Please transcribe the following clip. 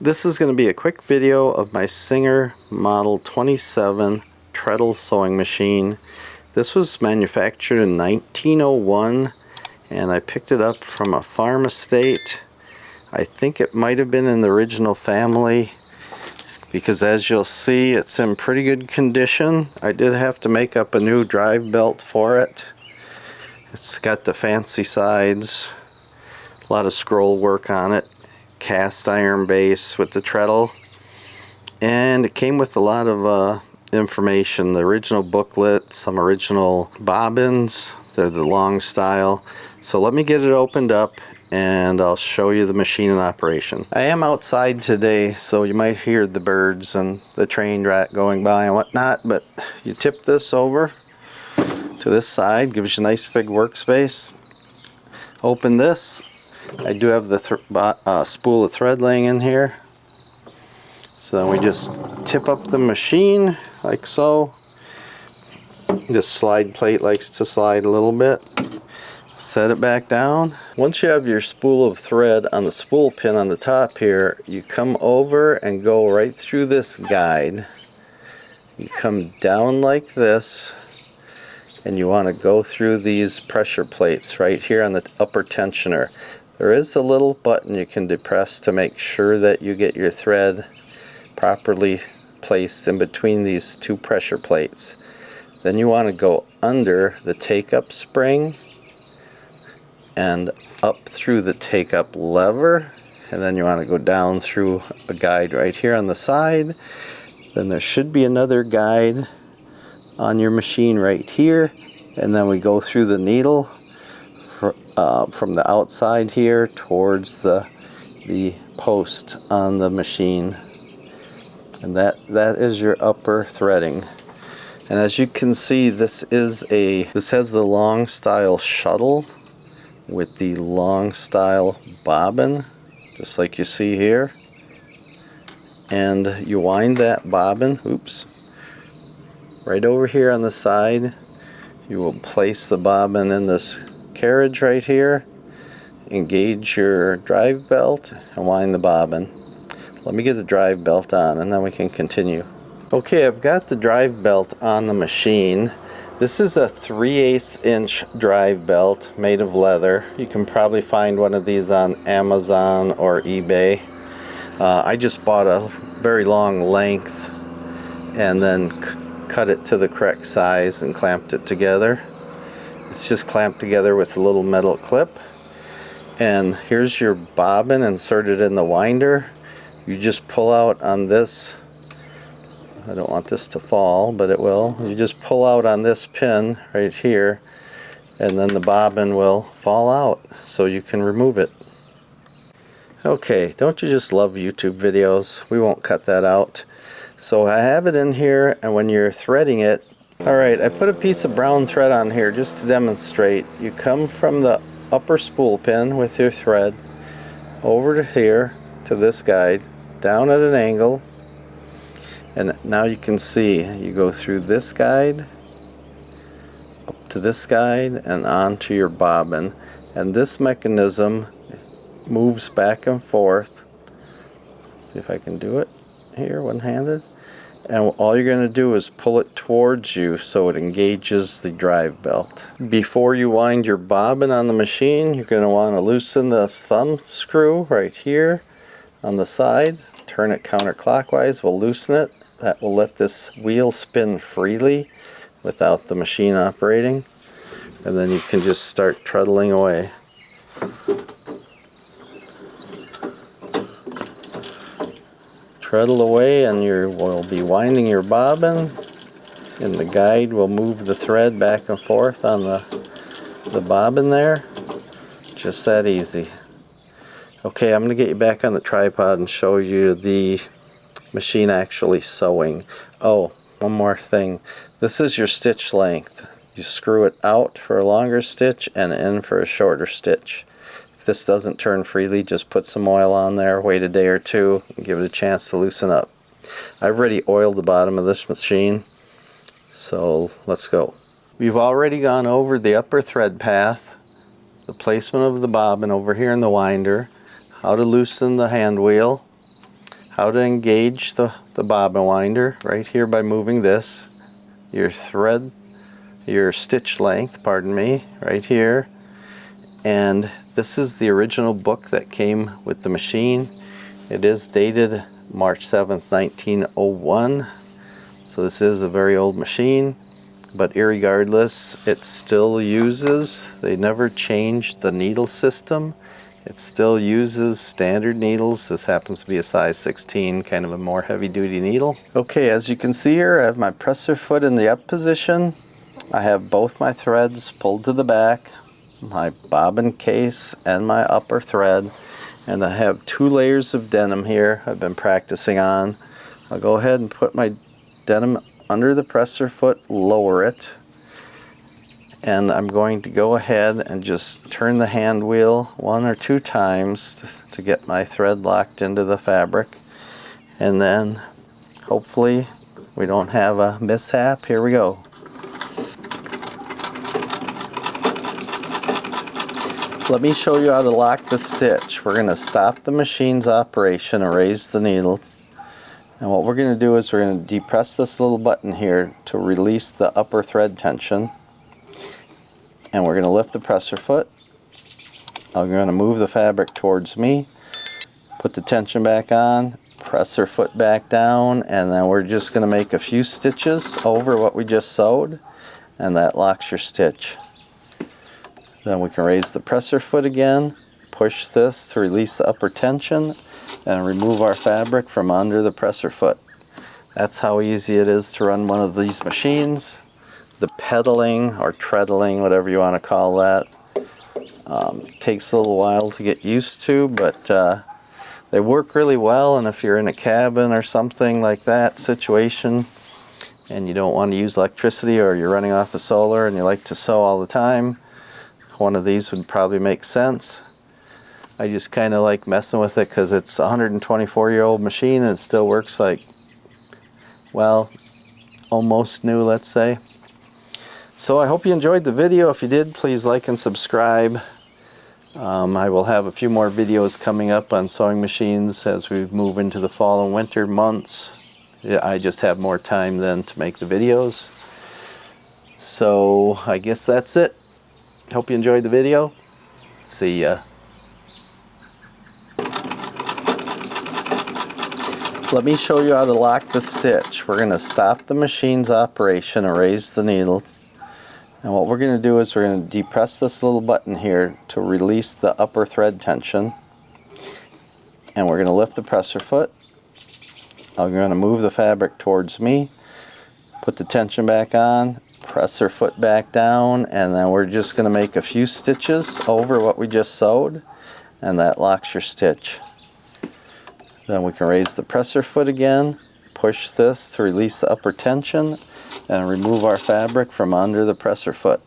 This is going to be a quick video of my Singer Model 27 Treadle sewing machine. This was manufactured in 1901 and I picked it up from a farm estate. I think it might have been in the original family because as you'll see it's in pretty good condition. I did have to make up a new drive belt for it. It's got the fancy sides, a lot of scroll work on it, cast iron base with the treadle, and it came with a lot of information, the original booklet, some original bobbins. They're the long style. So let me get it opened up and I'll show you the machine in operation. I am outside today, so you might hear the birds and the train track going by and whatnot, but you tip this over to this side, gives you a nice big workspace. Open this. I do have the spool of thread laying in here. So then we just tip up the machine like so. This slide plate likes to slide a little bit. Set it back down. Once you have your spool of thread on the spool pin on the top here, you come over and go right through this guide. You come down like this, and you want to go through these pressure plates right here on the upper tensioner. There is a little button you can depress to make sure that you get your thread properly placed in between these two pressure plates. Then you want to go under the take-up spring and up through the take-up lever, and then you want to go down through a guide right here on the side. Then there should be another guide on your machine right here, and then we go through the needle from the outside here towards the post on the machine, and that is your upper threading. And as you can see, this has the long style shuttle with the long style bobbin, just like you see here, and you wind that bobbin, right over here on the side. You will place the bobbin in this carriage right here, engage your drive belt, and wind the bobbin. Let me get the drive belt on and then we can continue. Okay, I've got the drive belt on the machine. This is a 3/8 inch drive belt made of leather. You can probably find one of these on Amazon or eBay. I just bought a very long length and then cut it to the correct size and clamped it together. It's just clamped together with a little metal clip. And here's your bobbin inserted in the winder. You just pull out on this. I don't want this to fall, but it will. You just pull out on this pin right here, and then the bobbin will fall out so you can remove it. Okay, don't you just love YouTube videos? We won't cut that out. So I have it in here, and when you're threading it, alright, I put a piece of brown thread on here just to demonstrate. You come from the upper spool pin with your thread over to here to this guide, down at an angle, and now you can see you go through this guide, up to this guide, and onto your bobbin. And this mechanism moves back and forth. See if I can do it here one-handed. And all you're going to do is pull it towards you so it engages the drive belt. Before you wind your bobbin on the machine, you're going to want to loosen this thumb screw right here on the side. Turn it counterclockwise, we'll loosen it. That will let this wheel spin freely without the machine operating. And then you can just start treadling away. Treadle away and you will be winding your bobbin, and the guide will move the thread back and forth on the bobbin there. Just that easy. Okay, I'm going to get you back on the tripod and show you the machine actually sewing. Oh, one more thing. This is your stitch length. You screw it out for a longer stitch and in for a shorter stitch. If this doesn't turn freely, just put some oil on there, wait a day or two, and give it a chance to loosen up. I've already oiled the bottom of this machine, so let's go. We've already gone over the upper thread path, the placement of the bobbin over here in the winder, how to loosen the hand wheel, how to engage the bobbin winder right here by moving this. Your stitch length, pardon me, right here. And this is the original book that came with the machine. It is dated March 7th, 1901. So this is a very old machine, but irregardless, it still uses, they never changed the needle system. It still uses standard needles. This happens to be a size 16, kind of a more heavy-duty needle. Okay, as you can see here, I have my presser foot in the up position. I have both my threads pulled to the back, my bobbin case, and my upper thread. And I have 2 layers of denim here I've been practicing on. I'll go ahead and put my denim under the presser foot, lower it. And I'm going to go ahead and just turn the hand wheel 1 or 2 times to get my thread locked into the fabric. And then hopefully we don't have a mishap. Here we go. Let me show you how to lock the stitch. We're going to stop the machine's operation and raise the needle. And what we're going to do is we're going to depress this little button here to release the upper thread tension. And we're going to lift the presser foot. I'm going to move the fabric towards me, put the tension back on, presser foot back down, and then we're just going to make a few stitches over what we just sewed, and that locks your stitch. Then we can raise the presser foot again, push this to release the upper tension, and remove our fabric from under the presser foot. That's how easy it is to run one of these machines. The pedaling or treadling, whatever you want to call that, takes a little while to get used to, but they work really well. And if you're in a cabin or something like that situation and you don't want to use electricity, or you're running off of solar and you like to sew all the time, one of these would probably make sense. I just kind of like messing with it because it's a 124-year-old machine and it still works like, well, almost new, let's say. So I hope you enjoyed the video. If you did, please like and subscribe. I will have a few more videos coming up on sewing machines as we move into the fall and winter months. Yeah, I just have more time then to make the videos. So I guess that's it. Hope you enjoyed the video. See ya. Let me show you how to lock the stitch. We're going to stop the machine's operation and raise the needle. And what we're going to do is we're going to depress this little button here to release the upper thread tension. And we're going to lift the presser foot. I'm going to move the fabric towards me, put the tension back on, presser foot back down, and then we're just going to make a few stitches over what we just sewed, and that locks your stitch. Then we can raise the presser foot again, push this to release the upper tension, and remove our fabric from under the presser foot.